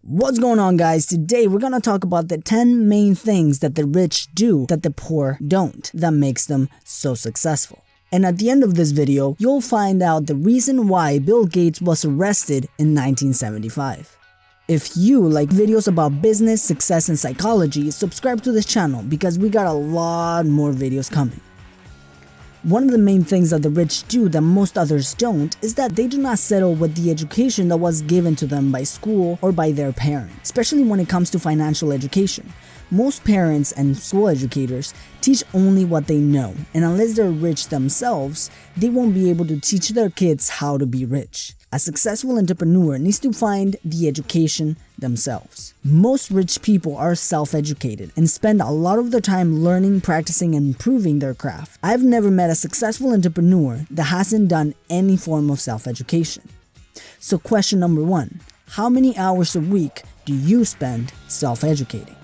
What's going on, guys? Today we're gonna talk about the 10 main things that the rich do that the poor don't, that makes them so successful. And at the end of this video, you'll find out the reason why Bill Gates was arrested in 1975. If you like videos about business, success, and psychology, subscribe to this channel because we got a lot more videos coming. One of the main things that the rich do that most others don't is that they do not settle with the education that was given to them by school or by their parents, especially when it comes to financial education. Most parents and school educators teach only what they know, and unless they're rich themselves, they won't be able to teach their kids how to be rich. A successful entrepreneur needs to find the education themselves. Most rich people are self-educated and spend a lot of their time learning, practicing, and improving their craft. I've never met a successful entrepreneur that hasn't done any form of self-education. So question number 1, how many hours a week do you spend self-educating?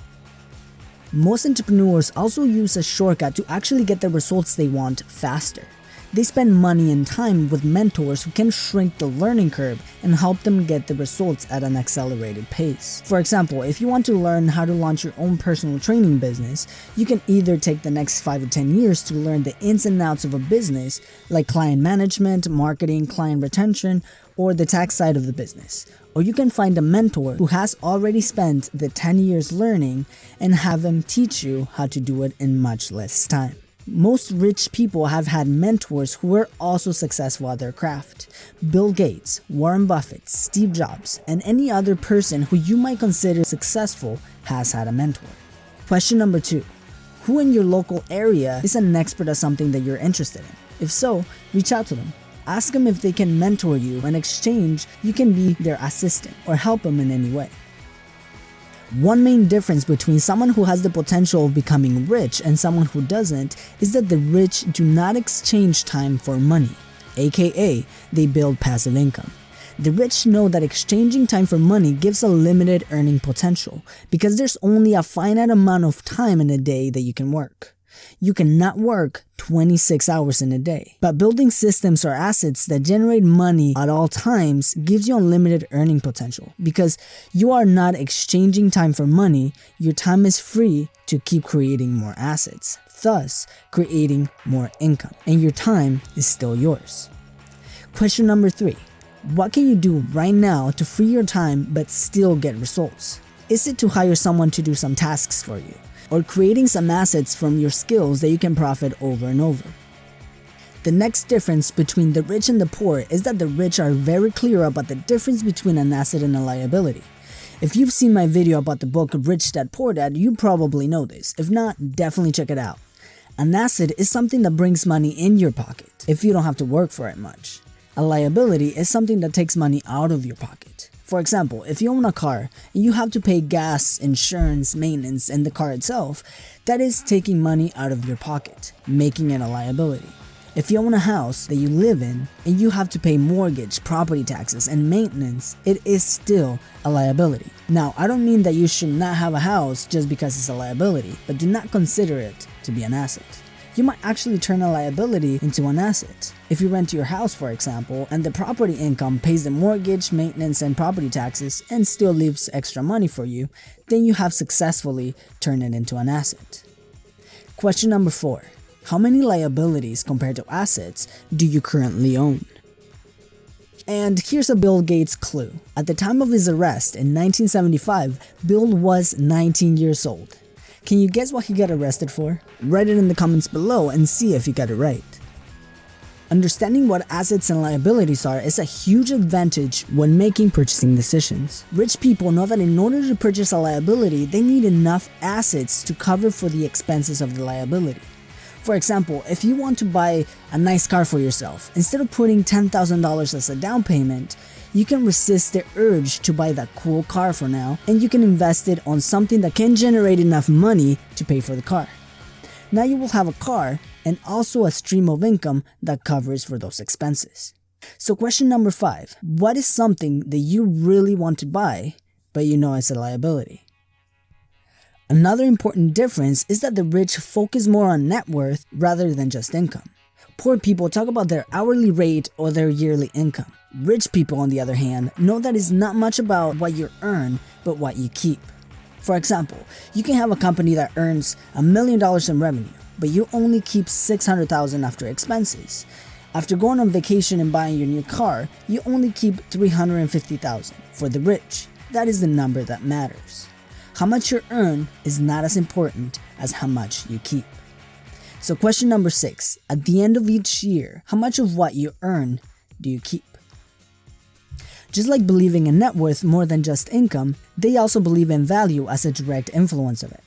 Most entrepreneurs also use a shortcut to actually get the results they want faster. They spend money and time with mentors who can shrink the learning curve and help them get the results at an accelerated pace. For example, if you want to learn how to launch your own personal training business, you can either take the next 5 to 10 years to learn the ins and outs of a business, like client management, marketing, client retention, or the tax side of the business. Or you can find a mentor who has already spent the 10 years learning and have them teach you how to do it in much less time. Most rich people have had mentors who were also successful at their craft. Bill Gates, Warren Buffett, Steve Jobs, and any other person who you might consider successful has had a mentor. Question number 2. Who in your local area is an expert at something that you're interested in? If so, reach out to them. Ask them if they can mentor you. In exchange, you can be their assistant or help them in any way. One main difference between someone who has the potential of becoming rich and someone who doesn't is that the rich do not exchange time for money, aka they build passive income. The rich know that exchanging time for money gives a limited earning potential because there's only a finite amount of time in a day that you can work. You cannot work 26 hours in a day, but building systems or assets that generate money at all times gives you unlimited earning potential because you are not exchanging time for money. Your time is free to keep creating more assets, thus creating more income, and your time is still yours. Question number 3. What can you do right now to free your time but still get results? Is it to hire someone to do some tasks for you, or creating some assets from your skills that you can profit over and over? The next difference between the rich and the poor is that the rich are very clear about the difference between an asset and a liability. If you've seen my video about the book Rich Dad Poor Dad, you probably know this. If not, definitely check it out. An asset is something that brings money in your pocket if you don't have to work for it much. A liability is something that takes money out of your pocket. For example, if you own a car and you have to pay gas, insurance, maintenance, and the car itself, that is taking money out of your pocket, making it a liability. If you own a house that you live in and you have to pay mortgage, property taxes, and maintenance, it is still a liability. Now, I don't mean that you should not have a house just because it's a liability, but do not consider it to be an asset. You might actually turn a liability into an asset. If you rent your house, for example, and the property income pays the mortgage, maintenance, and property taxes and still leaves extra money for you, then you have successfully turned it into an asset. Question number 4. How many liabilities compared to assets do you currently own? And here's a Bill Gates clue. At the time of his arrest in 1975, Bill was 19 years old. Can you guess what he got arrested for? Write it in the comments below and see if you got it right. Understanding what assets and liabilities are is a huge advantage when making purchasing decisions. Rich people know that in order to purchase a liability, they need enough assets to cover for the expenses of the liability. For example, if you want to buy a nice car for yourself, instead of putting $10,000 as a down payment, you can resist the urge to buy that cool car for now, and you can invest it on something that can generate enough money to pay for the car. Now you will have a car and also a stream of income that covers for those expenses. So question number 5, what is something that you really want to buy, but you know it's a liability? Another important difference is that the rich focus more on net worth rather than just income. Poor people talk about their hourly rate or their yearly income. Rich people, on the other hand, know that it's not much about what you earn, but what you keep. For example, you can have a company that earns $1 million in revenue, but you only keep $600,000 after expenses. After going on vacation and buying your new car, you only keep $350,000. For the rich, that is the number that matters. How much you earn is not as important as how much you keep. So question number 6, at the end of each year, how much of what you earn do you keep? Just like believing in net worth more than just income, they also believe in value as a direct influence of it.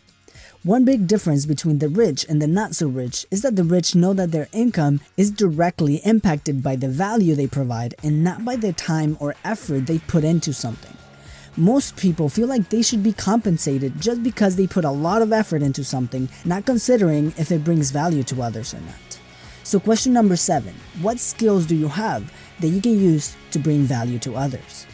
One big difference between the rich and the not so rich is that the rich know that their income is directly impacted by the value they provide and not by the time or effort they put into something. Most people feel like they should be compensated just because they put a lot of effort into something, not considering if it brings value to others or not. So question number 7, what skills do you have that you can use to bring value to others?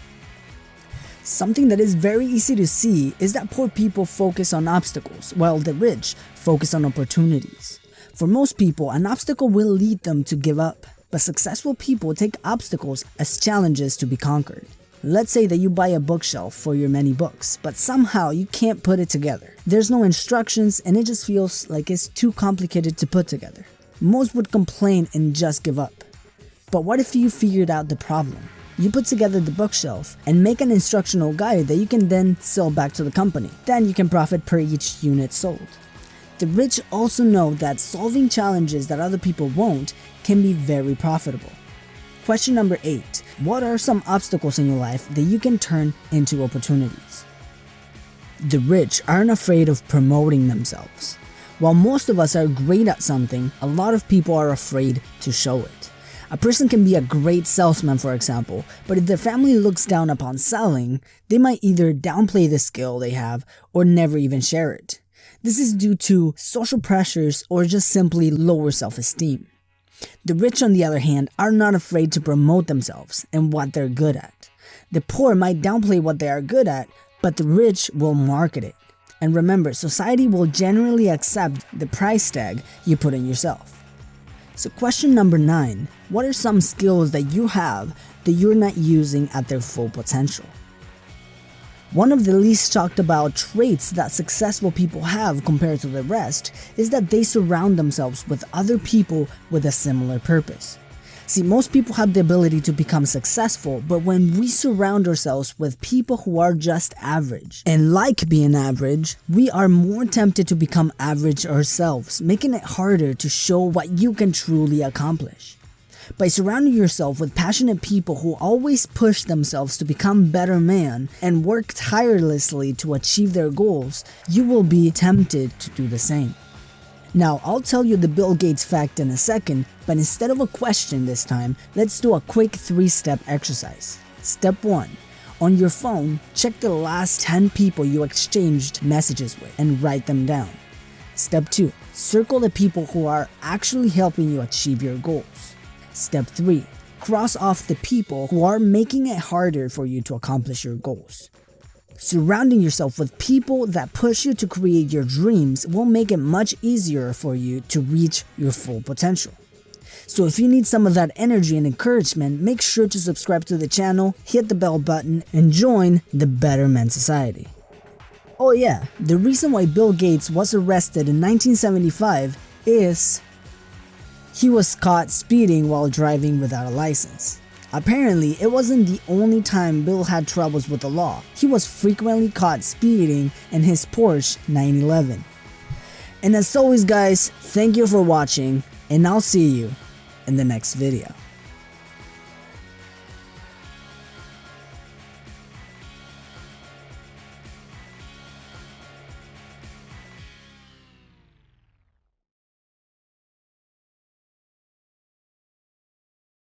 Something that is very easy to see is that poor people focus on obstacles, while the rich focus on opportunities. For most people, an obstacle will lead them to give up, but successful people take obstacles as challenges to be conquered. Let's say that you buy a bookshelf for your many books, but somehow you can't put it together. There's no instructions and it just feels like it's too complicated to put together. Most would complain and just give up. But what if you figured out the problem? You put together the bookshelf and make an instructional guide that you can then sell back to the company. Then you can profit per each unit sold. The rich also know that solving challenges that other people won't can be very profitable. Question number 8. What are some obstacles in your life that you can turn into opportunities? The rich aren't afraid of promoting themselves. While most of us are great at something, a lot of people are afraid to show it. A person can be a great salesman, for example, but if their family looks down upon selling, they might either downplay the skill they have or never even share it. This is due to social pressures or just simply lower self-esteem. The rich, on the other hand, are not afraid to promote themselves and what they're good at. The poor might downplay what they are good at, but the rich will market it. And remember, society will generally accept the price tag you put on yourself. So question number 9, what are some skills that you have that you're not using at their full potential? One of the least talked about traits that successful people have compared to the rest is that they surround themselves with other people with a similar purpose. See, most people have the ability to become successful, but when we surround ourselves with people who are just average and like being average, we are more tempted to become average ourselves, making it harder to show what you can truly accomplish. By surrounding yourself with passionate people who always push themselves to become better men and work tirelessly to achieve their goals, you will be tempted to do the same. Now, I'll tell you the Bill Gates fact in a second, but instead of a question this time, let's do a quick 3-step exercise. Step 1. On your phone, check the last 10 people you exchanged messages with and write them down. Step 2. Circle the people who are actually helping you achieve your goals. Step 3. Cross off the people who are making it harder for you to accomplish your goals. Surrounding yourself with people that push you to create your dreams will make it much easier for you to reach your full potential. So if you need some of that energy and encouragement, make sure to subscribe to the channel, hit the bell button, and join the Better Men Society. Oh yeah, the reason why Bill Gates was arrested in 1975 is he was caught speeding while driving without a license. Apparently, it wasn't the only time Bill had troubles with the law. He was frequently caught speeding in his Porsche 911. And as always guys, thank you for watching, and I'll see you in the next video.